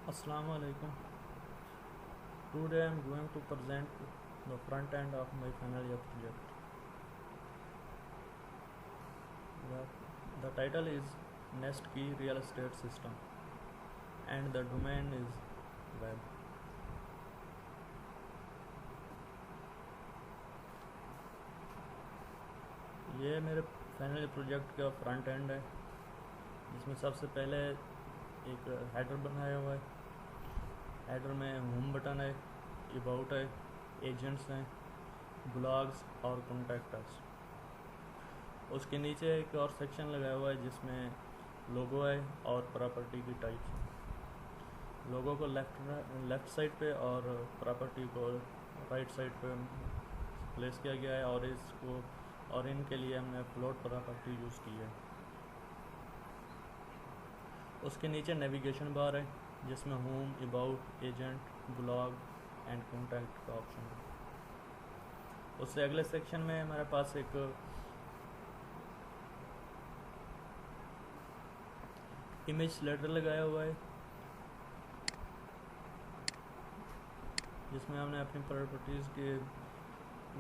Assalamu alaikum. Today I am going to present the front end of my final year project. The title is Nest Key Real Estate System and the domain is web. ये मेरे final project का front end है, जिसमें सबसे पहले एक header बनाया हुआ है। हेडर में होम बटन है, अबाउट है, एजेंट्स हैं, ब्लॉग्स और कॉन्टैक्टर्स। उसके नीचे एक और सेक्शन लगाया हुआ है जिसमें लोगो है और प्रॉपर्टी की टाइप्स है। लोगो को लेफ़्ट साइड पे और प्रॉपर्टी को राइट साइड पे प्लेस किया गया है और इनके लिए हमने फ्लोट प्रॉपर्टी यूज़ की है। उसके नीचे नेविगेशन बार है जिसमें home, about, agent, blog and contact का ऑप्शन है। उससे अगले सेक्शन में हमारे पास एक इमेज स्लाइडर लगाया हुआ है जिसमें हमने अपनी प्रॉपर्टीज़ के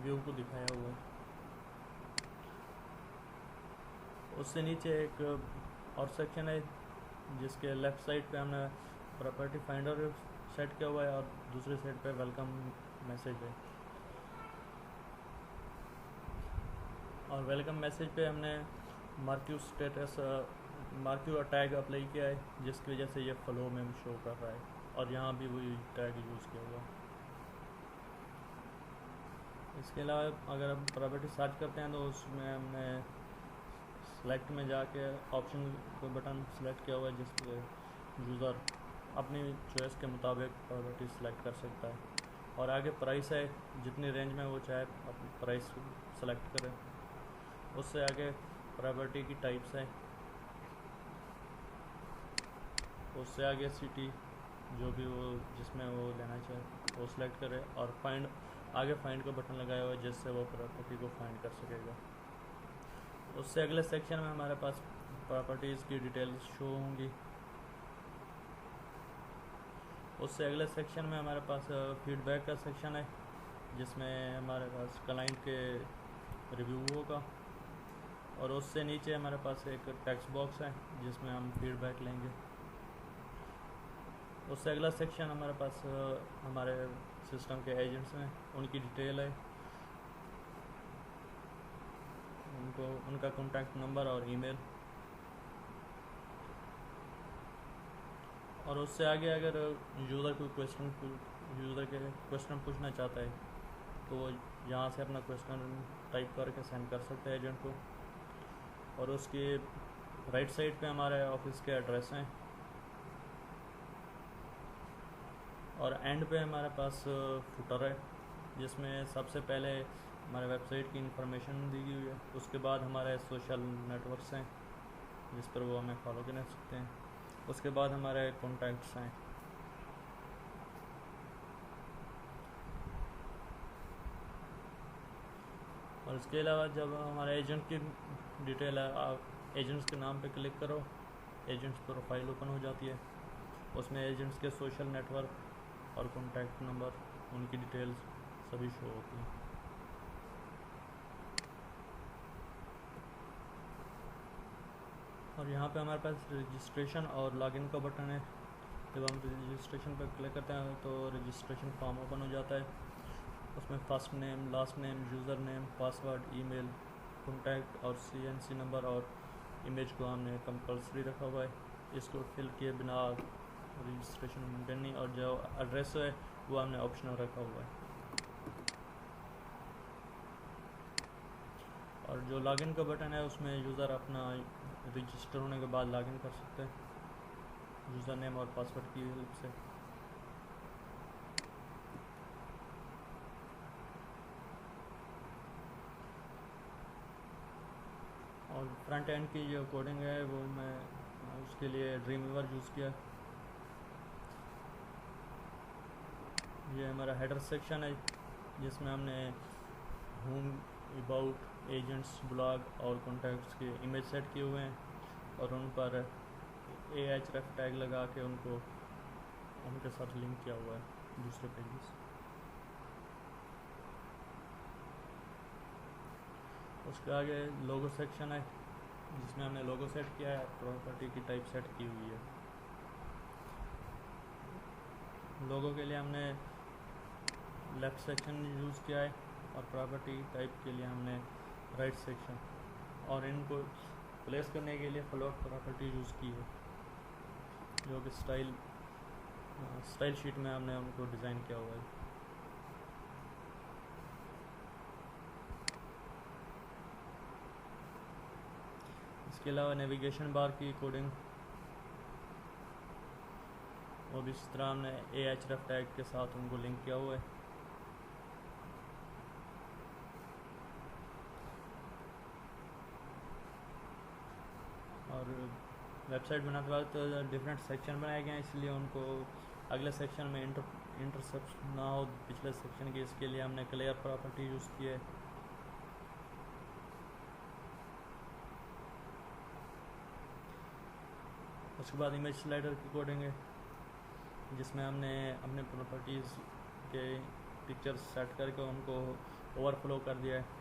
व्यू को दिखाया हुआ है। उससे नीचे एक और सेक्शन है जिसके लेफ़्ट साइड पे हमने प्रॉपर्टी फाइंडर सेट किया हुआ है और दूसरे साइड पे वेलकम मैसेज है। और वेलकम मैसेज पे हमने मार्क्यू टैग अप्लाई किया है जिसकी वजह से ये फ्लो में शो कर रहा है और यहाँ भी वही टैग यूज़ किया हुआ है। इसके अलावा अगर हम प्रॉपर्टी सर्च करते हैं तो उसमें हमने सेलेक्ट में जाके ऑप्शन को बटन सेलेक्ट किया हुआ है जिससे यूज़र अपनी चॉइस के मुताबिक प्रॉपर्टी सेलेक्ट कर सकता है। और आगे प्राइस है, जितनी रेंज में वो चाहे अपनी प्राइस सेलेक्ट करें। उससे आगे प्रॉपर्टी की टाइप्स है, उससे आगे सिटी जो भी वो जिसमें वो लेना चाहे वो सिलेक्ट करे और आगे फाइंड का बटन लगाया हुआ है जिससे वो प्रॉपर्टी को फाइंड कर सकेगा। उससे अगले सेक्शन में हमारे पास प्रॉपर्टीज़ की डिटेल्स शो होंगी। उससे अगले सेक्शन में हमारे पास फीडबैक का सेक्शन है जिसमें हमारे पास क्लाइंट के रिव्यू होगा। और उससे नीचे हमारे पास एक टेक्स्ट बॉक्स है जिसमें हम फीडबैक लेंगे। उससे अगला सेक्शन हमारे पास हमारे सिस्टम के एजेंट्स हैं, उनकी डिटेल है, उनका कॉन्टैक्ट नंबर और ईमेल। और उससे आगे अगर यूज़र के क्वेश्चन पूछना चाहता है तो वो यहाँ से अपना क्वेश्चन टाइप करके सेंड कर सकते हैं एजेंट को। और उसके राइट साइड पे हमारे ऑफिस के एड्रेस हैं और एंड पे हमारे पास फुटर है जिसमें सबसे पहले हमारे वेबसाइट की इंफॉर्मेशन दी गई है। उसके बाद हमारे सोशल नेटवर्क्स हैं जिस पर वो हमें फॉलो कर सकते हैं। उसके बाद हमारे कॉन्टैक्ट्स हैं। और इसके अलावा जब हमारे एजेंट की डिटेल है, आप एजेंट्स के नाम पे क्लिक करो, एजेंट्स प्रोफाइल ओपन हो जाती है। उसमें एजेंट्स के सोशल नेटवर्क और कॉन्टैक्ट नंबर, उनकी डिटेल्स सभी शो होती हैं। और यहाँ पे हमारे पास रजिस्ट्रेशन और लॉगिन का बटन है। जब हम रजिस्ट्रेशन पर क्लिक करते हैं तो रजिस्ट्रेशन फॉर्म ओपन हो जाता है। उसमें first name, last name, user name, password, email, contact और CNC नंबर और इमेज को हमने कंपलसरी रखा हुआ है। इसको फिल किए बिना रजिस्ट्रेशन मुमकिन नहीं। और जो एड्रेस है वो हमने ऑप्शनल रखा हुआ है। और जो लॉगिन का बटन है उसमें यूज़र अपना रजिस्टर होने के बाद लॉगिन कर सकते हैं यूज़र नेम और पासवर्ड की हेल्प से। और फ्रंट एंड की जो कोडिंग है वो मैं उसके लिए ड्रीमवीवर यूज़ किया। ये हमारा हेडर सेक्शन है जिसमें हमने होम, अबाउट, एजेंट्स, ब्लॉग और कॉन्टैक्ट्स के इमेज सेट किए हुए हैं और उन पर AHREF टैग लगा के उनको उनके साथ लिंक किया हुआ है दूसरे पेजेस। उसके आगे लोगो सेक्शन है जिसमें हमने लोगो सेट किया है, प्रॉपर्टी की टाइप सेट की हुई है। लोगो के लिए हमने लेफ़्ट सेक्शन यूज़ किया है और प्रॉपर्टी टाइप के लिए हमने राइट सेक्शन, और इनको प्लेस करने के लिए फ्लोट प्रॉपर्टी यूज़ की है जो कि स्टाइल शीट में हमने उनको डिज़ाइन किया हुआ है। इसके अलावा नेविगेशन बार की कोडिंग और इस तरह हमने AHREF टैग के साथ उनको लिंक किया हुआ है। और वेबसाइट बनाते वक्त डिफरेंट सेक्शन बनाए गए हैं, इसलिए उनको अगले सेक्शन में इंटरसेप्ट ना हो पिछले सेक्शन के, इसके लिए हमने क्लियर प्रॉपर्टी यूज़ की है। उसके बाद इमेज स्लाइडर की कोडिंग है जिसमें हमने अपने प्रॉपर्टीज़ के पिक्चर्स सेट करके उनको ओवरफ्लो कर दिया है।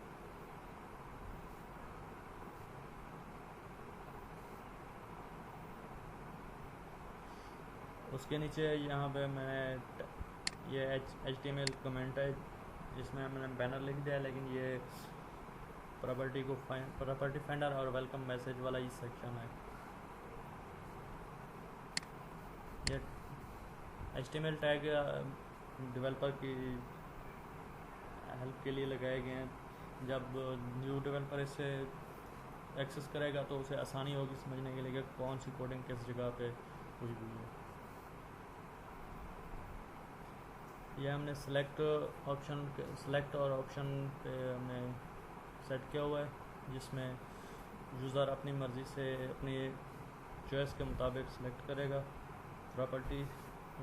उसके नीचे यहाँ पे मैंने ये HTML कमेंट है जिसमें मैंने बैनर लिख दिया है, लेकिन ये प्रॉपर्टी फाइंडर और वेलकम मैसेज वाला ही सेक्शन है। ये HTML टैग डेवलपर की हेल्प के लिए लगाए गए हैं। जब न्यू डेवलपर इसे एक्सेस करेगा तो उसे आसानी होगी समझने के लिए कि कौन सी कोडिंग किस जगह पे हुई है। ये हमने सेलेक्ट और ऑप्शन पे हमने सेट किया हुआ है जिसमें यूज़र अपनी मर्ज़ी से अपनी चॉइस के मुताबिक सेलेक्ट करेगा प्रॉपर्टी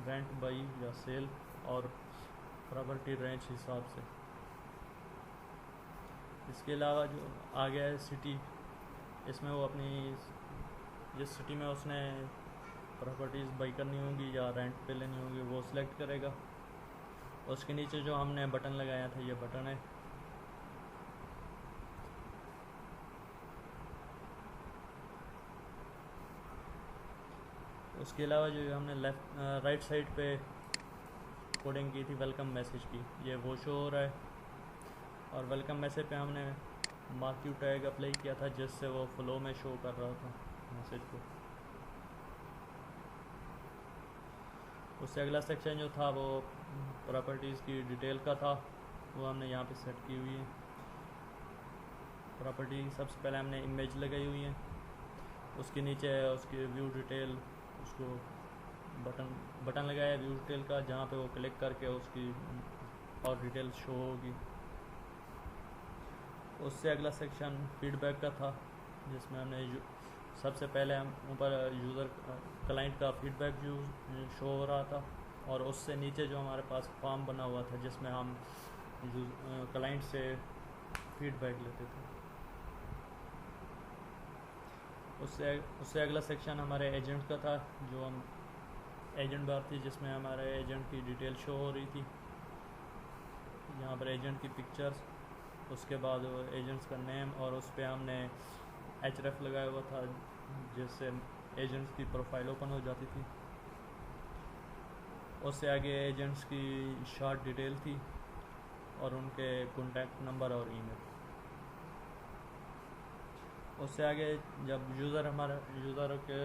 रेंट बाई या सेल और प्रॉपर्टी रेंज हिसाब से। इसके अलावा जो आ गया है सिटी, इसमें वो अपनी जिस सिटी में उसने प्रॉपर्टीज़ बाई करनी होंगी या रेंट पे लेनी होंगी वो सिलेक्ट करेगा। उसके नीचे जो हमने बटन लगाया था ये बटन है। उसके अलावा जो हमने राइट साइड पे कोडिंग की थी वेलकम मैसेज की, ये वो शो हो रहा है। और वेलकम मैसेज पे हमने मार्क्यू टैग अप्लाई किया था जिससे वो फ्लो में शो कर रहा था मैसेज को। उससे अगला सेक्शन जो था वो प्रॉपर्टीज़ की डिटेल का था, वो हमने यहाँ पे सेट की हुई है। प्रॉपर्टी सबसे पहले हमने इमेज लगाई हुई है, उसके नीचे उसकी व्यू डिटेल, उसको बटन लगाया है व्यू डिटेल का जहाँ पे वो क्लिक करके उसकी और डिटेल शो होगी। उससे अगला सेक्शन फीडबैक का था जिसमें हमने सबसे पहले हम ऊपर यूज़र क्लाइंट का फीडबैक शो हो रहा था, और उससे नीचे जो हमारे पास फॉर्म बना हुआ था जिसमें हम क्लाइंट से फीडबैक लेते थे। उससे अगला सेक्शन हमारे एजेंट का था, जो हम एजेंट बार थी जिसमें हमारे एजेंट की डिटेल शो हो रही थी। यहाँ पर एजेंट की पिक्चर्स, उसके बाद एजेंट्स का नेम, और उस पर हमने HREF लगाया हुआ था जिससे एजेंट्स की प्रोफाइल ओपन हो जाती थी। उससे आगे एजेंट्स की शॉर्ट डिटेल थी और उनके कॉन्टैक्ट नंबर और ईमेल। उससे आगे जब यूज़र के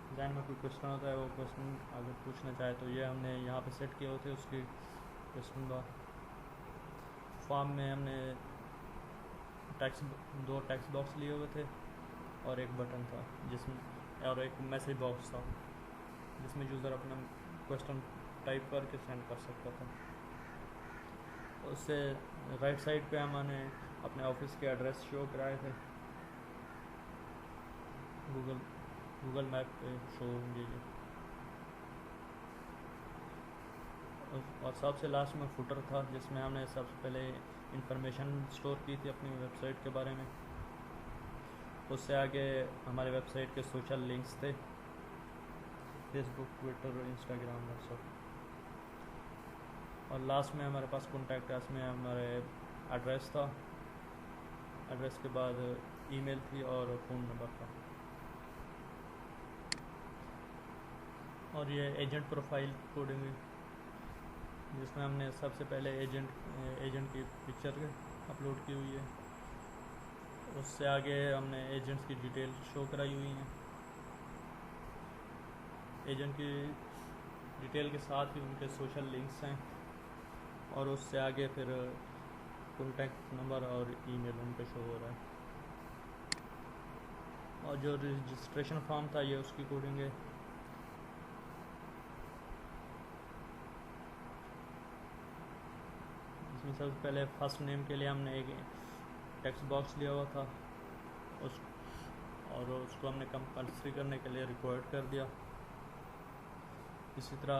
जहन में कोई क्वेश्चन होता है, वो क्वेश्चन अगर पूछना चाहे तो ये हमने यहाँ पे सेट किए होते उसकी क्वेश्चन बार। फॉर्म में हमने दो टेक्स्ट बॉक्स लिए हुए थे और एक बटन था जिसमें, और एक मैसेज बॉक्स था जिसमें यूज़र अपना क्वेश्चन टाइप करके सेंड कर सकता था। उससे राइट साइड पे हमने अपने ऑफिस के एड्रेस शो कराए थे, गूगल मैप पे शो होंगे ये। और सबसे लास्ट में फुटर था जिसमें हमने सबसे पहले इंफॉर्मेशन स्टोर की थी अपनी वेबसाइट के बारे में। उससे आगे हमारे वेबसाइट के सोशल लिंक्स थे फेसबुक, ट्विटर, इंस्टाग्राम, व्हाट्सअप। और लास्ट में हमारे पास कॉन्टैक्ट अस में हमारे एड्रेस था, एड्रेस के बाद ईमेल थी और फ़ोन नंबर था। और ये एजेंट प्रोफाइल कोडिंग, जिसमें हमने सबसे पहले एजेंट की पिक्चर अपलोड की हुई है। उससे आगे हमने एजेंट्स की डिटेल शो कराई हुई हैं। एजेंट की डिटेल के साथ ही उनके सोशल लिंक्स हैं, और उससे आगे फिर कॉन्टैक्ट नंबर और ईमेल उन पे शो हो रहा है। और जो रजिस्ट्रेशन फॉर्म था ये उसकी कोडिंग है। इसमें सबसे पहले फर्स्ट नेम के लिए हमने एक टेक्स्ट बॉक्स लिया हुआ था और उसको हमने कंपल्सरी करने के लिए रिक्वायर्ड कर दिया। इसी तरह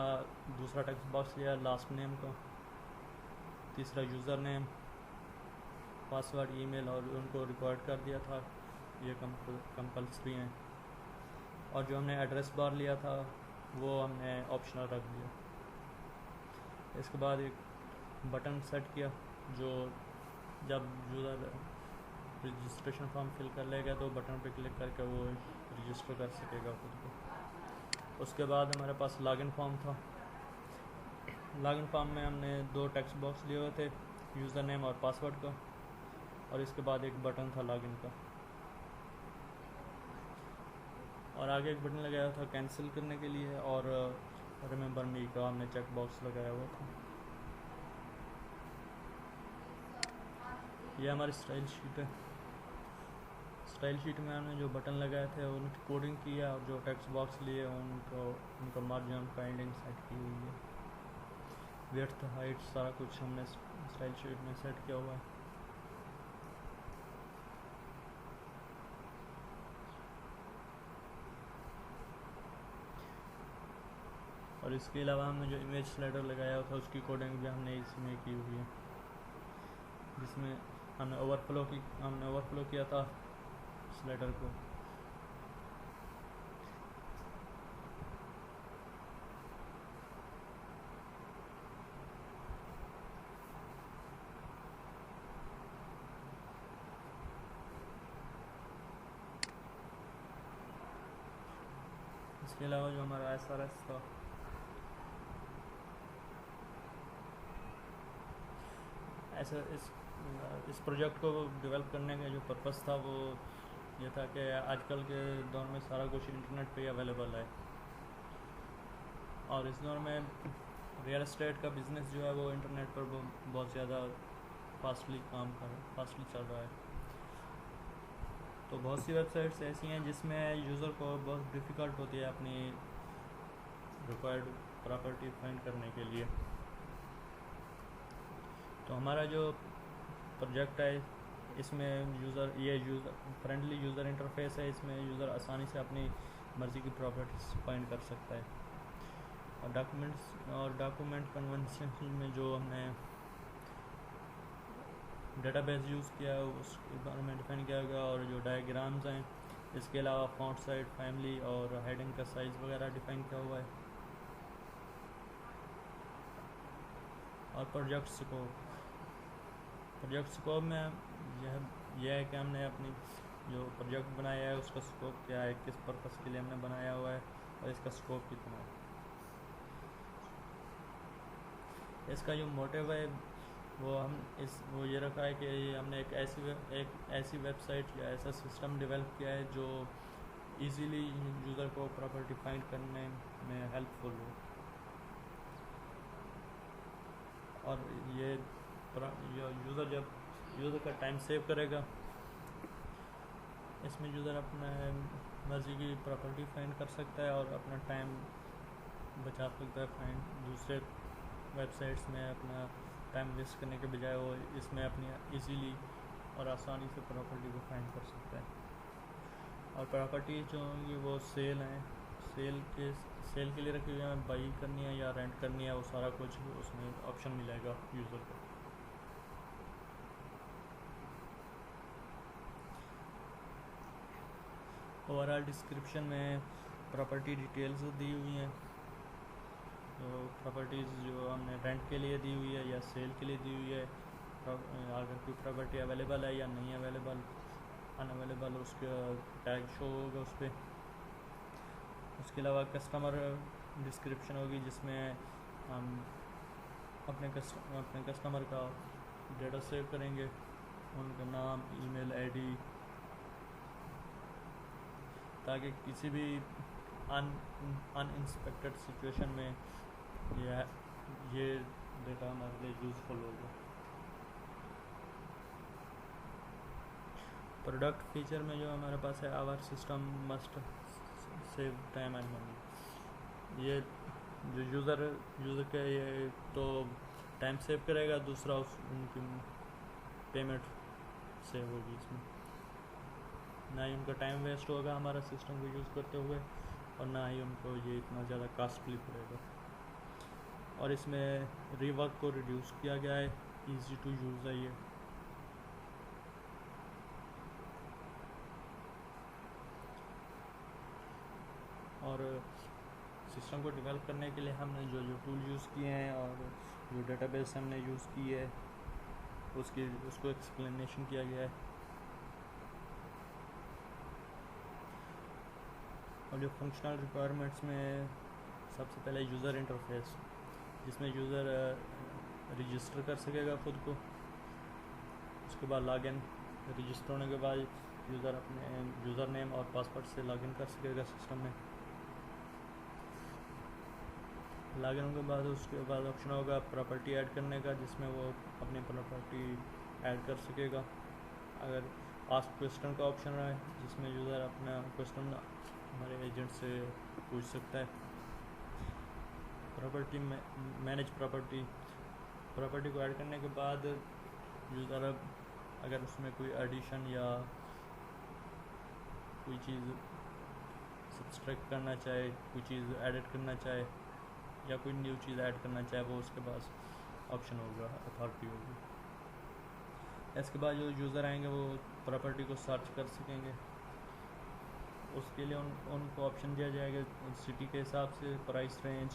दूसरा टेक्स्ट बॉक्स लिया लास्ट नेम का, तीसरा यूज़र नेम, पासवर्ड, ईमेल और उनको रिक्वायर्ड कर दिया था, ये कंपल्सरी हैं। और जो हमने एड्रेस बार लिया था वो हमने ऑप्शनल रख दिया। इसके बाद एक बटन सेट किया, जो जब यूज़र रजिस्ट्रेशन फॉर्म फिल कर लेगा तो बटन पे क्लिक करके वो रजिस्टर कर सकेगा खुद को। उसके बाद हमारे पास लॉगिन फॉर्म था। लॉगिन फॉर्म में हमने 2 टेक्स्ट बॉक्स लिए हुए थे, यूज़र नेम और पासवर्ड का, और इसके बाद एक बटन था लॉगिन का, और आगे एक बटन लगाया था कैंसिल करने के लिए, और रिमेंबर मी का हमने चेक बॉक्स लगाया हुआ था। यह हमारी स्टाइल शीट है। स्टाइल शीट में हमने जो बटन लगाए थे उनकी कोडिंग की है, और जो टेक्स्ट बॉक्स लिए उनका मार्जिन फाइंडिंग सेट की हुई है। विड्थ, हाइट, सारा कुछ हमने स्टाइल शीट में सेट किया हुआ है। और इसके अलावा हमने जो इमेज स्लाइडर लगाया था उसकी कोडिंग भी हमने इसमें की हुई है, जिसमें हमने ओवरफ्लो किया था स्लाइडर को। इसके अलावा जो हमारा SRS था, ऐसा इस प्रोजेक्ट को डेवलप करने का जो पर्पस था वो ये था कि आजकल के दौर में सारा कुछ इंटरनेट पे अवेलेबल है, और इस दौर में रियल एस्टेट का बिज़नेस जो है वो इंटरनेट पर बहुत ज़्यादा फास्टली चल रहा है। तो बहुत सी वेबसाइट्स ऐसी हैं जिसमें यूज़र को बहुत डिफ़िकल्ट होती है अपनी रिक्वायर्ड प्रॉपर्टी फाइंड करने के लिए। तो हमारा जो प्रोजेक्ट है इसमें यूज़र फ्रेंडली यूज़र इंटरफेस है। इसमें यूज़र आसानी से अपनी मर्ज़ी की प्रॉपर्टीज फाइंड कर सकता है। और डॉक्यूमेंट कन्वेंशन में जो हमने डेटाबेस यूज़ किया है उसके बारे में डिफाइन किया गया, और जो डायग्राम्स हैं, इसके अलावा फॉन्ट साइज, फैमिली और हेडिंग का साइज़ वगैरह डिफाइन किया हुआ है। और प्रोजेक्ट स्कोप में यह है कि हमने अपनी जो प्रोजेक्ट बनाया है उसका स्कोप क्या है, किस पर्पस के लिए हमने बनाया हुआ है, और इसका स्कोप कितना है। इसका जो मोटिव है वो ये रखा है कि हमने एक ऐसी वेबसाइट या ऐसा सिस्टम डेवलप किया है जो इजीली यूज़र को प्रॉपर्टी फाइंड करने में हेल्पफुल हो। और ये यूज़र का टाइम सेव करेगा। इसमें यूज़र अपने मर्ज़ी की प्रॉपर्टी फाइंड कर सकता है और अपना टाइम बचा सकता है। दूसरे वेबसाइट्स में अपना टाइम वेस्ट करने के बजाय वो इसमें अपनी इजीली और आसानी से प्रॉपर्टी को फाइंड कर सकता है। और प्रॉपर्टी जो होंगी वो सेल के लिए रखी हुई है, बाई करनी है या रेंट करनी है, वो सारा कुछ उसमें ऑप्शन मिलेगा यूज़र को। ओवरऑल डिस्क्रिप्शन में प्रॉपर्टी डिटेल्स दी हुई हैं, तो प्रॉपर्टीज़ जो हमने रेंट के लिए दी हुई है या सेल के लिए दी हुई है, अगर कोई प्रॉपर्टी अवेलेबल है या नहीं अवेलेबल, अनअवेलेबल, उसका टैग शो होगा उस पर। उसके अलावा कस्टमर डिस्क्रिप्शन होगी जिसमें हम अपने कस्टमर का डेटा सेव करेंगे, उनका नाम, ईमेल आईडी, ताकि किसी भी अनइंस्पेक्टेड सिचुएशन में ये डेटा हमारे लिए यूज़फुल होगा। प्रोडक्ट फीचर में जो हमारे पास है, our system must save time and money. ये जो यूज़र के ये तो टाइम सेव करेगा, दूसरा उनकी पेमेंट सेव होगी इसमें, ना ही उनका टाइम वेस्ट होगा हमारा सिस्टम को यूज़ करते हुए, और ना ही उनको ये इतना ज़्यादा कॉस्टली पड़ेगा। और इसमें रीवर्क को रिड्यूस किया गया है, इजी टू यूज़ है ये। और सिस्टम को डेवलप करने के लिए हमने जो टूल यूज़ किए हैं और जो डेटाबेस हमने यूज़ की है उसको एक्सप्लेनेशन किया गया है। और जो फंक्शनल रिक्वायरमेंट्स में सबसे पहले यूज़र इंटरफेस, जिसमें यूज़र रजिस्टर कर सकेगा ख़ुद को। उसके बाद लॉगिन, रजिस्टर होने के बाद यूज़र अपने यूज़र नेम और पासवर्ड से लॉगिन कर सकेगा सिस्टम में। लॉगिन होने के बाद उसके बाद ऑप्शन होगा प्रॉपर्टी ऐड करने का, जिसमें वो अपनी प्रॉपर्टी ऐड कर सकेगा। अगर आस्क क्वेश्चन का ऑप्शन है, जिसमें यूज़र अपना क्वेश्चन हमारे एजेंट से पूछ सकता है। प्रॉपर्टी मैनेज प्रॉपर्टी को ऐड करने के बाद यूज़र अगर उसमें कोई एडिशन या कोई चीज़ सब्सट्रैक्ट करना चाहे, कोई चीज़ एडिट करना चाहे या कोई न्यू चीज़ ऐड करना चाहे, वो उसके पास ऑप्शन होगा, अथॉरिटी होगी। इसके बाद जो यूज़र आएंगे वो प्रॉपर्टी को सर्च कर सकेंगे। उसके लिए उनको ऑप्शन दिया जाएगा सिटी के हिसाब से, प्राइस रेंज,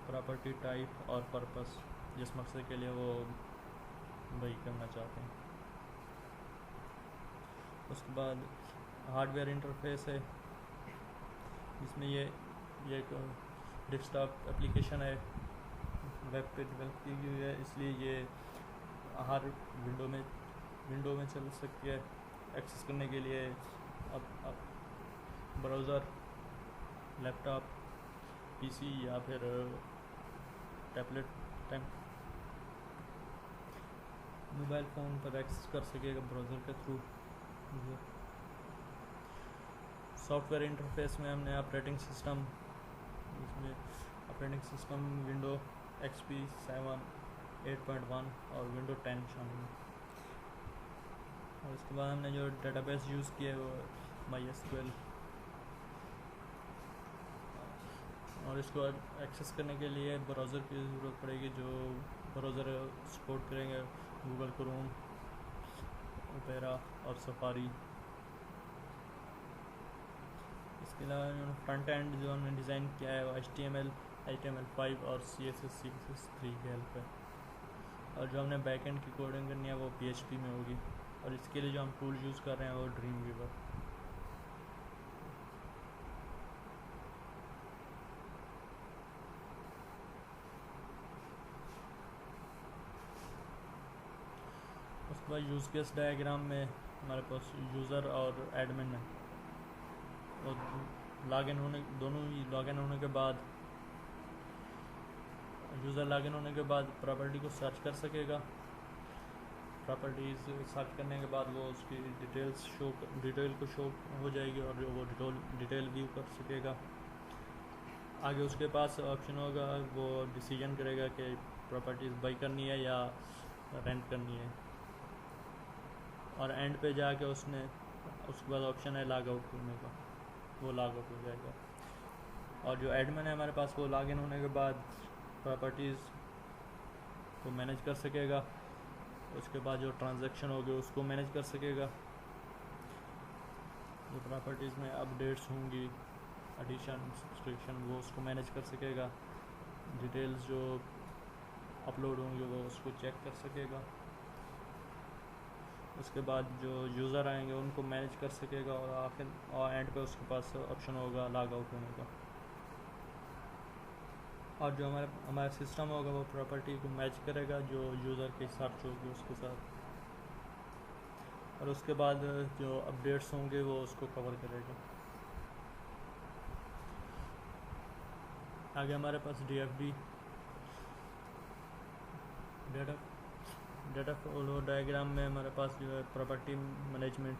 प्रॉपर्टी टाइप और पर्पस, जिस मकसद के लिए वो वही करना चाहते हैं। उसके बाद हार्डवेयर इंटरफेस है, जिसमें ये एक डेस्कटॉप एप्लीकेशन है, वेब पे डेवलप की हुई है, इसलिए ये हर विंडो में चल सकती है। एक्सेस करने के लिए अब ब्राउज़र, लैपटॉप, पीसी या फिर टैबलेट, मोबाइल फ़ोन पर एक्सेस कर सकेगा ब्राउज़र के थ्रू। सॉफ्टवेयर इंटरफेस में हमने ऑपरेटिंग सिस्टम, इसमें ऑपरेटिंग सिस्टम विंडो XP 7, 8.1 और विंडो 10 शामिल है। और उसके बाद हमने जो डेटाबेस यूज़ किया है वो MySQL, और इसको एक्सेस करने के लिए ब्राउज़र की ज़रूरत पड़ेगी, जो ब्राउज़र सपोर्ट करेंगे गूगल क्रोम, ओपेरा और सफारी। इसके अलावा फ्रंट एंड जो हमने डिज़ाइन किया है वो HTML5 और CSS3 के हेल्प है। और जो हमने बैक एंड की कोडिंग करनी है वो PHP में होगी। और इसके लिए जो हम टूल यूज़ कर रहे हैं वो ड्रीमवीवर। उसके बाद यूज़ केस डायग्राम में हमारे पास यूज़र और एडमिन है, और दोनों ही लॉगिन होने के बाद यूज़र लॉगिन होने के बाद प्रॉपर्टी को सर्च कर सकेगा। प्रॉपर्टीज़ सर्च करने के बाद वो उसकी डिटेल को शो हो जाएगी और वो डिटेल व्यू कर सकेगा। आगे उसके पास ऑप्शन होगा, वो डिसीजन करेगा कि प्रॉपर्टीज़ बाई करनी है या रेंट करनी है। और एंड पे जाके उसके बाद ऑप्शन है लॉग आउट करने का, वो लॉग आउट हो जाएगा। और जो एडमिन है हमारे पास, वो लॉगिन होने के बाद प्रॉपर्टीज़ को मैनेज कर सकेगा। उसके बाद जो ट्रांजैक्शन होगी उसको मैनेज कर सकेगा। जो प्रॉपर्टीज़ में अपडेट्स होंगी एडिशन सब्सक्रिप्शन वो उसको मैनेज कर सकेगा, डिटेल्स जो अपलोड होंगे वो उसको चेक कर सकेगा। उसके बाद जो यूज़र आएंगे उनको मैनेज कर सकेगा, और आखिर और एंड पे उसके पास ऑप्शन होगा लॉग आउट होने का। और जो हमारा सिस्टम होगा वो प्रॉपर्टी को मैच करेगा जो यूज़र की सर्च होगी उसके साथ, और उसके बाद जो अपडेट्स होंगे वो उसको कवर करेगा। आगे हमारे पास DFD डेटा फ्लो डायग्राम में हमारे पास जो है प्रॉपर्टी मैनेजमेंट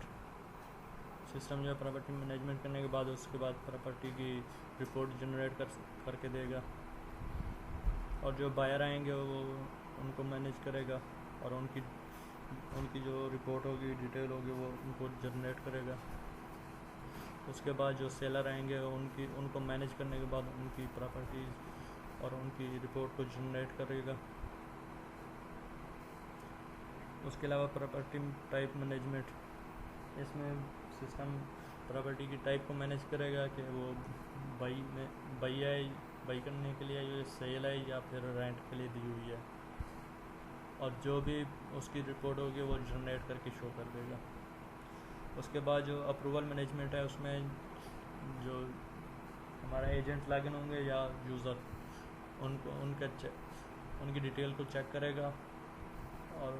सिस्टम जो है प्रॉपर्टी मैनेजमेंट करने के बाद उसके बाद प्रॉपर्टी की रिपोर्ट जनरेट करके देगा, और जो बायर आएंगे वो उनको मैनेज करेगा, और उनकी जो रिपोर्ट होगी डिटेल होगी वो उनको जनरेट करेगा। उसके बाद जो सेलर आएंगे उनको मैनेज करने के बाद उनकी प्रॉपर्टीज़ और उनकी रिपोर्ट को जनरेट करेगा। उसके अलावा प्रॉपर्टी टाइप मैनेजमेंट, इसमें सिस्टम प्रॉपर्टी की टाइप को मैनेज करेगा कि वो बाई करने के लिए ये सेल है या फिर रेंट के लिए दी हुई है, और जो भी उसकी रिपोर्ट होगी वो जनरेट करके शो कर देगा। उसके बाद जो अप्रूवल मैनेजमेंट है उसमें जो हमारा एजेंट लॉगिन होंगे या यूज़र उनकी डिटेल को चेक करेगा, और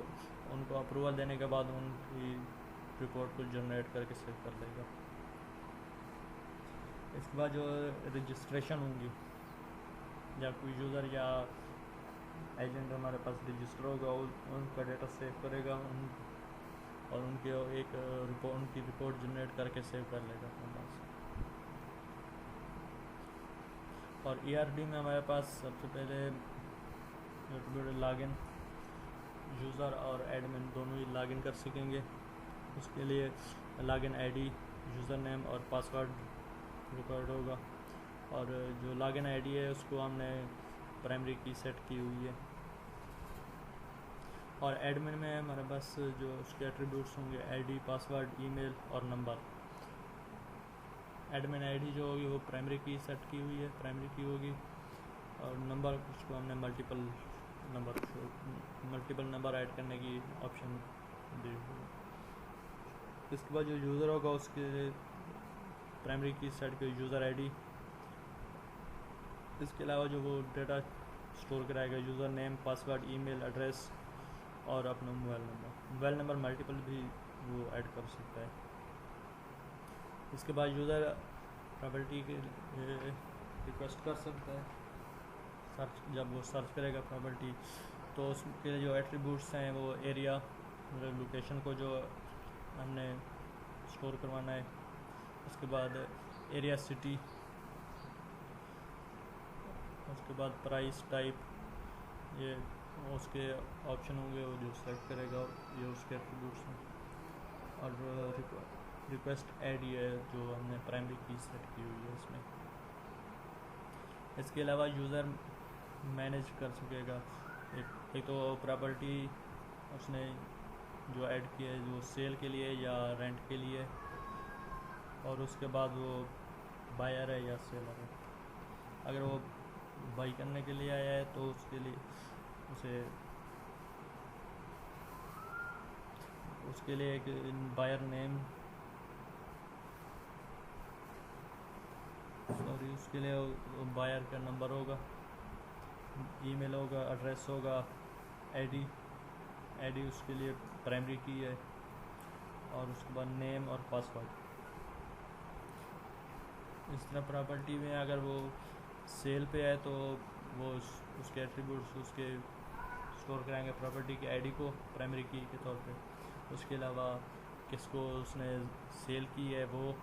उनको अप्रूवल देने के बाद उनकी रिपोर्ट को जनरेट करके सेव कर देगा। इसके बाद जो रजिस्ट्रेशन होंगी, या कोई यूज़र या एजेंट हमारे पास रजिस्टर होगा उनका डेटा सेव करेगा और उनकी रिपोर्ट जनरेट करके सेव कर लेगा अपने पास। और ERD में हमारे पास सबसे पहले लॉगिन यूज़र और एडमिन दोनों ही लॉगिन कर सकेंगे। उसके लिए लॉगिन ID, यूज़र नेम और पासवर्ड रिकॉर्ड होगा, और जो लॉगिन ID है उसको हमने प्राइमरी की सेट की हुई है। और एडमिन में हमारे पास जो उसके एट्रीब्यूट्स होंगे ID, पासवर्ड, ईमेल और नंबर। एडमिन ID जो होगी वो प्राइमरी की सेट की हुई है, प्राइमरी की होगी, और नंबर उसको हमने मल्टीपल नंबर ऐड करने की ऑप्शन दी हुई है। इसके बाद जो यूज़र होगा उसके प्राइमरी की सेट की यूज़र ID। इसके अलावा जो वो डेटा स्टोर कराएगा user name, password, email address और अपना मोबाइल नंबर मल्टीपल भी वो ऐड कर सकता है। इसके बाद यूज़र प्रॉपर्टी के रिक्वेस्ट कर सकता है। जब वो सर्च करेगा प्रॉपर्टी तो उसके जो एट्रीब्यूट्स हैं वो एरिया, लोकेशन को जो हमने स्टोर करवाना है, उसके बाद एरिया सिटी, उसके बाद प्राइस टाइप, ये उसके ऑप्शन होंगे वो जो सेलेक्ट करेगा, ये उसके एट्रीब्यूट्स हैं। और रिक्वेस्ट ऐड ये जो हमने प्राइमरी की सेट की हुई है इसमें। इसके अलावा यूज़र मैनेज कर सकेगा एक तो प्रॉपर्टी उसने जो ऐड की है जो सेल के लिए या रेंट के लिए, और उसके बाद वो बायर है या सेलर है। अगर वो बाई करने के लिए आया है तो उसके लिए एक बायर नेम, उसके लिए बायर का नंबर होगा, ईमेल होगा, एड्रेस होगा, आईडी उसके लिए प्राइमरी की है, और उसके बाद नेम और पासवर्ड। इस तरह प्रॉपर्टी में अगर वो सेल पे है तो वो उसके एट्रीब्यूट्स उसके स्टोर कराएंगे प्रॉपर्टी की आईडी को प्राइमरी की के तौर पे। उसके अलावा किसको उसने सेल की है वो,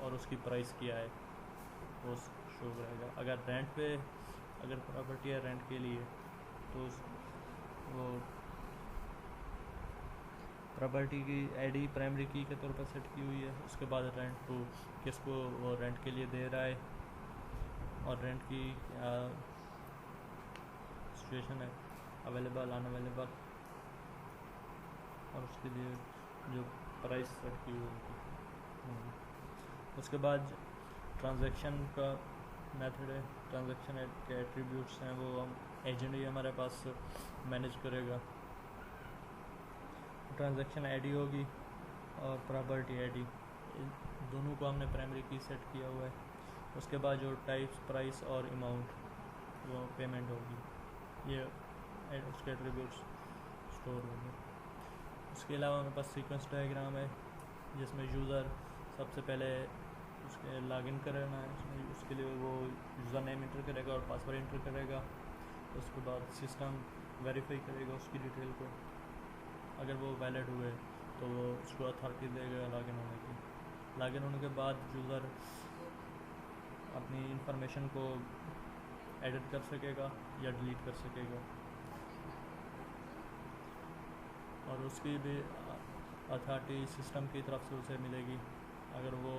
और उसकी प्राइस क्या है वो शो करेगा। अगर प्रॉपर्टी है रेंट के लिए तो वो प्रॉपर्टी की आईडी प्राइमरी की के तौर पर सेट की हुई है। उसके बाद रेंट टू किसको वो रेंट के लिए दे रहा है, और रेंट की क्या सिचुएशन है, अवेलेबल, अनअवेलेबल, और उसके लिए जो प्राइस सेट की हुई है। उसके बाद ट्रांजैक्शन का मेथड है, ट्रांजैक्शन के एट्रीब्यूट्स हैं वो हम एजेंट ही हमारे पास मैनेज करेगा। ट्रांजैक्शन आईडी होगी और प्रॉपर्टी आईडी, दोनों को हमने प्राइमरी की सेट किया हुआ है। उसके बाद जो टाइप्स, प्राइस और अमाउंट वो पेमेंट होगी, ये उसके एट्रीब्यूट्स स्टोर होंगे। उसके अलावा हमारे पास सीक्वेंस डायग्राम है जिसमें यूज़र सबसे पहले उसके लॉगिन करना है, उसके लिए वो यूज़र नेम इंटर करेगा और पासवर्ड इंटर करेगा। उसके बाद सिस्टम वेरीफाई करेगा उसकी डिटेल को, अगर वो वैलिड हुए तो वो उसको अथॉरिटी देगा लॉगिन होने की। लॉगिन होने के बाद यूज़र अपनी इंफॉर्मेशन को एडिट कर सकेगा या डिलीट कर सकेगा, और उसकी भी अथॉरिटी सिस्टम की तरफ से उसे मिलेगी। अगर वो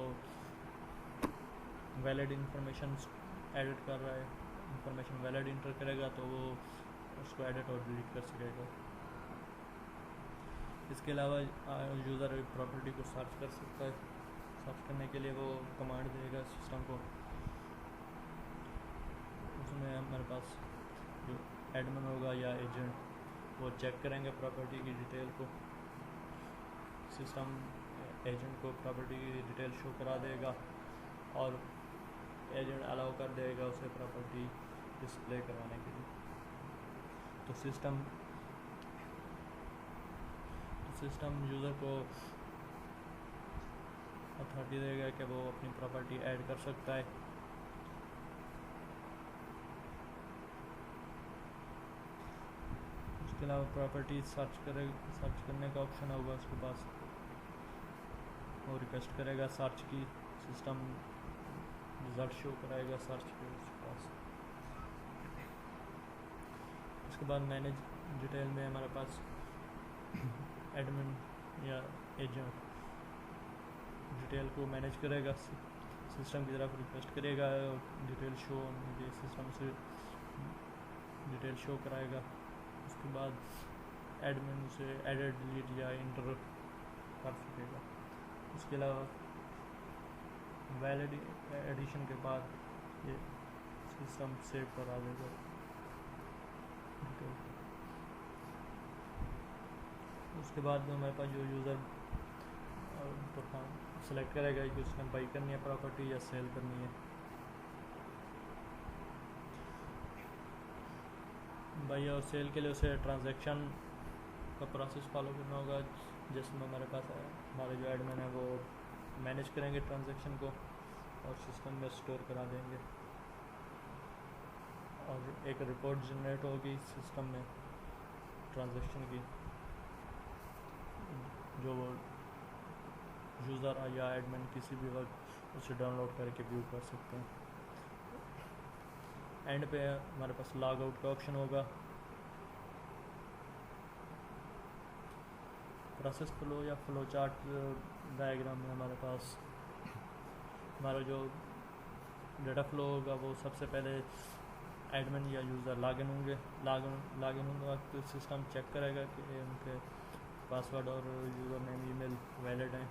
वैलिड इंफॉर्मेशन एडिट कर रहा है, इंफॉर्मेशन वैलिड इंटर करेगा तो वो उसको एडिट और डिलीट कर सकेगा। इसके अलावा यूज़र प्रॉपर्टी को सर्च कर सकता है। सर्च करने के लिए वो कमांड देगा सिस्टम को, उसमें हमारे पास जो एडमिन होगा या एजेंट वो चेक करेंगे प्रॉपर्टी की डिटेल को। सिस्टम एजेंट को प्रॉपर्टी की डिटेल शो करा देगा और एजेंट अलाउ कर देगा उसे प्रॉपर्टी डिस्प्ले करवाने के लिए। तो सिस्टम यूज़र को अथॉरिटी देगा कि वो अपनी प्रॉपर्टी ऐड कर सकता है। उसके अलावा प्रॉपर्टी सर्च करने का ऑप्शन होगा उसके पास, वो रिक्वेस्ट करेगा सर्च की, सिस्टम रिजल्ट शो कराएगा सर्च के उसके पास। उसके बाद मैनेज डिटेल में हमारे पास एडमिन या एजेंट डिटेल को मैनेज करेगा, सिस्टम की तरफ रिक्वेस्ट करेगा डिटेल शो, सिस्टम से डिटेल शो कराएगा। उसके बाद एडमिन उसे एडिट, डिलीट या इंटर कर सकेगा। उसके अलावा वैलिड एडिशन के बाद ये सिस्टम सेव करा देगा डिटेल। उसके बाद हमारे पास जो यूज़र सेलेक्ट करेगा कि उसने बाई करनी है प्रॉपर्टी या सेल करनी है। बाई और सेल के लिए उसे ट्रांजैक्शन का प्रोसेस फॉलो करना होगा, जिसमें हमारे पास हमारे जो एडमिन है वो मैनेज करेंगे ट्रांजैक्शन को और सिस्टम में स्टोर करा देंगे, और एक रिपोर्ट जनरेट होगी सिस्टम में ट्रांजैक्शन की, जो यूज़र या एडमिन किसी भी वक्त उसे डाउनलोड करके व्यू कर सकते हैं। एंड पे हमारे पास लॉग आउट का ऑप्शन होगा। प्रोसेस फ्लो या फ्लो चार्ट डायग्राम में हमारे पास हमारा जो डेटा फ्लो होगा वो सबसे पहले एडमिन या यूज़र लॉगिन होंगे। लॉगिन होने वक्त सिस्टम चेक करेगा कि उनके पासवर्ड और यूज़र नेम ईमेल वैलिड हैं।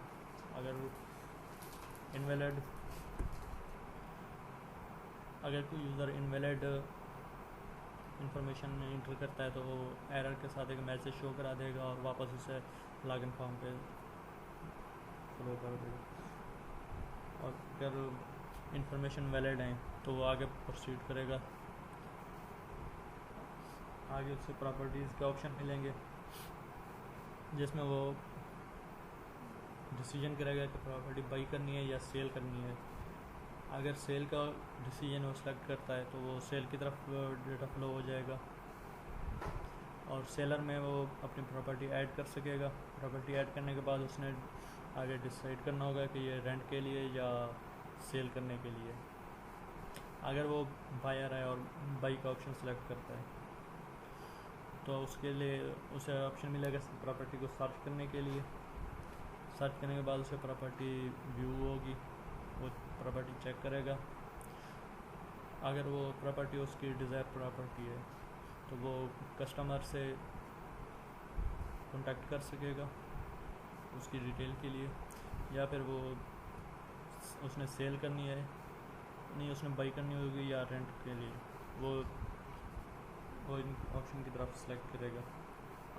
अगर कोई यूज़र इनवैलिड इंफॉर्मेशन इंटर करता है तो वो एरर के साथ एक मैसेज शो करा देगा और वापस उसे लॉगिन फॉर्म पे फ्लो कर देगा। और अगर इंफॉर्मेशन वैलिड है तो वो आगे प्रोसीड करेगा। आगे उससे प्रॉपर्टीज़ के ऑप्शन मिलेंगे जिसमें वो डिसीजन करेगा कि प्रॉपर्टी बाई करनी है या सेल करनी है। अगर सेल का डिसीजन वो सेलेक्ट करता है तो वो सेल की तरफ डेटा फ्लो हो जाएगा, और सेलर में वो अपनी प्रॉपर्टी ऐड कर सकेगा। प्रॉपर्टी ऐड करने के बाद उसने आगे डिसाइड करना होगा कि ये रेंट के लिए या सेल करने के लिए। अगर वो बायर है और बाई का ऑप्शन सेलेक्ट करता है तो उसके लिए उसे ऑप्शन मिलेगा प्रॉपर्टी को सर्च करने के लिए। सर्च करने के बाद उसे प्रॉपर्टी व्यू होगी, वो प्रॉपर्टी चेक करेगा। अगर वो प्रॉपर्टी उसकी डिज़ायर प्रॉपर्टी है तो वो कस्टमर से कांटेक्ट कर सकेगा उसकी डिटेल के लिए, या फिर वो उसने सेल करनी है नहीं उसने बाई करनी होगी या रेंट के लिए, वो इन ऑप्शन की तरफ सेलेक्ट करेगा।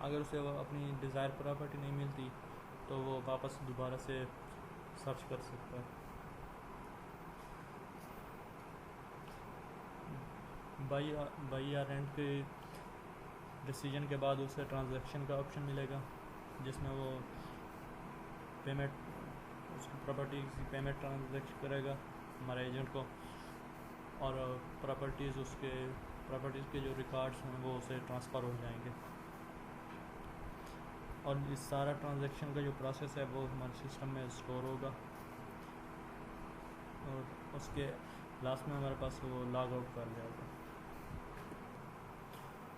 अगर उसे वो अपनी डिज़ायर प्रॉपर्टी नहीं मिलती तो वो वापस दोबारा से सर्च कर सकता है। बाई या रेंट के डिसीजन के बाद उसे ट्रांजैक्शन का ऑप्शन मिलेगा, जिसमें वो पेमेंट, उसकी प्रॉपर्टी की पेमेंट ट्रांजैक्शन करेगा हमारे एजेंट को, और प्रॉपर्टीज़ के जो रिकॉर्ड्स हैं वो उसे ट्रांसफ़र हो जाएंगे। और इस सारा ट्रांजैक्शन का जो प्रोसेस है वो हमारे सिस्टम में स्टोर होगा, और उसके लास्ट में हमारे पास वो लॉग आउट कर जाएगा।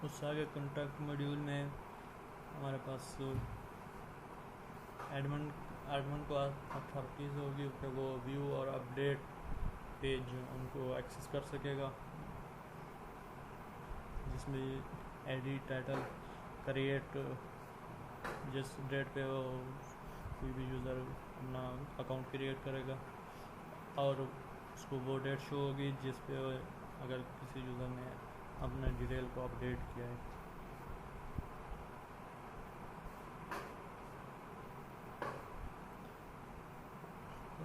उससे आगे कॉन्टैक्ट मॉड्यूल में हमारे पास एडमिन को अथॉरिटीज़ होगी कि वो व्यू और अपडेट पेज उनको एक्सेस कर सकेगा, जिसमें एडिट, टाइटल, क्रिएट, जिस डेट पे वो कोई भी यूज़र अपना अकाउंट क्रिएट करेगा, और उसको वो डेट शो होगी जिस पे अगर किसी यूज़र ने अपने डिटेल को अपडेट किया है।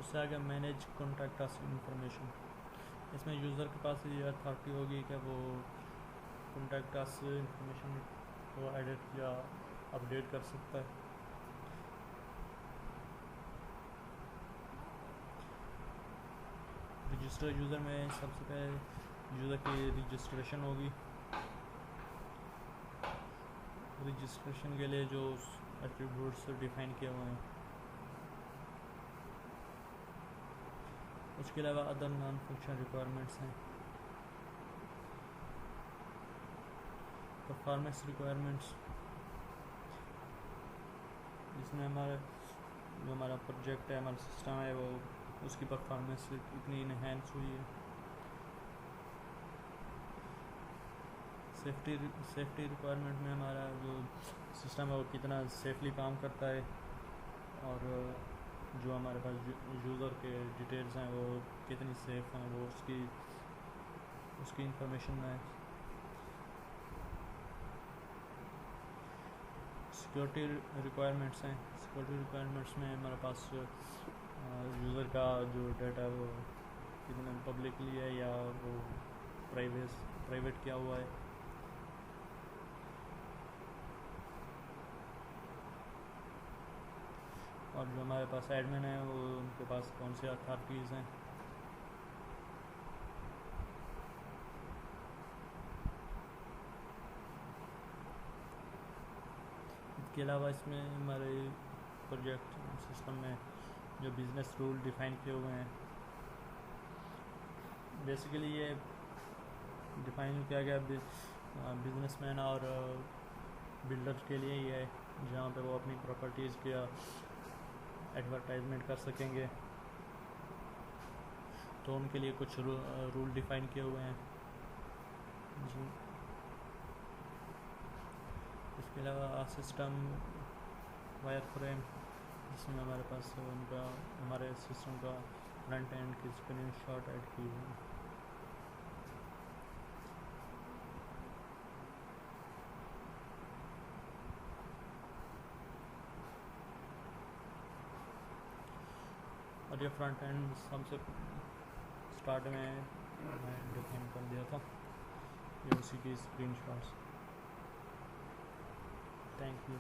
उससे आगे मैनेज कॉन्टैक्ट अस इंफॉर्मेशन, इसमें यूज़र के पास ये अथॉरिटी होगी कि वो कॉन्टैक्ट अस इंफॉर्मेशन को एडिट या अपडेट कर सकता है। रजिस्टर यूज़र में सबसे पहले यूज़र की रजिस्ट्रेशन होगी। रजिस्ट्रेशन के लिए जो एट्रीब्यूट्स डिफाइन किए हुए हैं, उसके अलावा अदर नॉन फंक्शन रिक्वायरमेंट्स हैं। परफॉर्मेंस रिक्वायरमेंट्स, जिसमें हमारा प्रोजेक्ट है, हमारा सिस्टम है, वो उसकी परफॉर्मेंस इतनी इनहेंस हुई है। सेफ्टी रिक्वायरमेंट में हमारा जो सिस्टम है वो कितना सेफली काम करता है, और जो हमारे पास यूज़र के डिटेल्स हैं वो कितनी सेफ हैं, वो उसकी इंफॉर्मेशन है। सिक्योरिटी रिक्वायरमेंट्स हैं। सिक्योरिटी रिक्वायरमेंट्स में हमारे पास यूज़र का जो डाटा है वो कितना पब्लिकली है या वो प्राइवेट किया हुआ है। और जो हमारे पास एडमिन है वो उनके पास कौन से अथॉरिटीज़ हैं। इसके अलावा इसमें हमारे प्रोजेक्ट सिस्टम में जो बिज़नेस रूल डिफ़ाइन किए हुए हैं, बेसिकली ये डिफ़ाइन किया गया बिजनेसमैन और बिल्डर के लिए ही है, जहाँ पे वो अपनी प्रॉपर्टीज़ का एडवर्टाइजमेंट कर सकेंगे। तो उनके लिए कुछ रूल डिफ़ाइन किए हुए हैं। इसके अलावा सिस्टम वायर फ्रेम, जिसमें हमारे पास हमारे सिस्टम का फ्रंट एंड की स्क्रीनशॉट ऐड की हुई है। और ये फ्रंट एंड सबसे स्टार्ट में मैं डिफाइन कर दिया था, ये उसी की स्क्रीनशॉट्स। Thank you.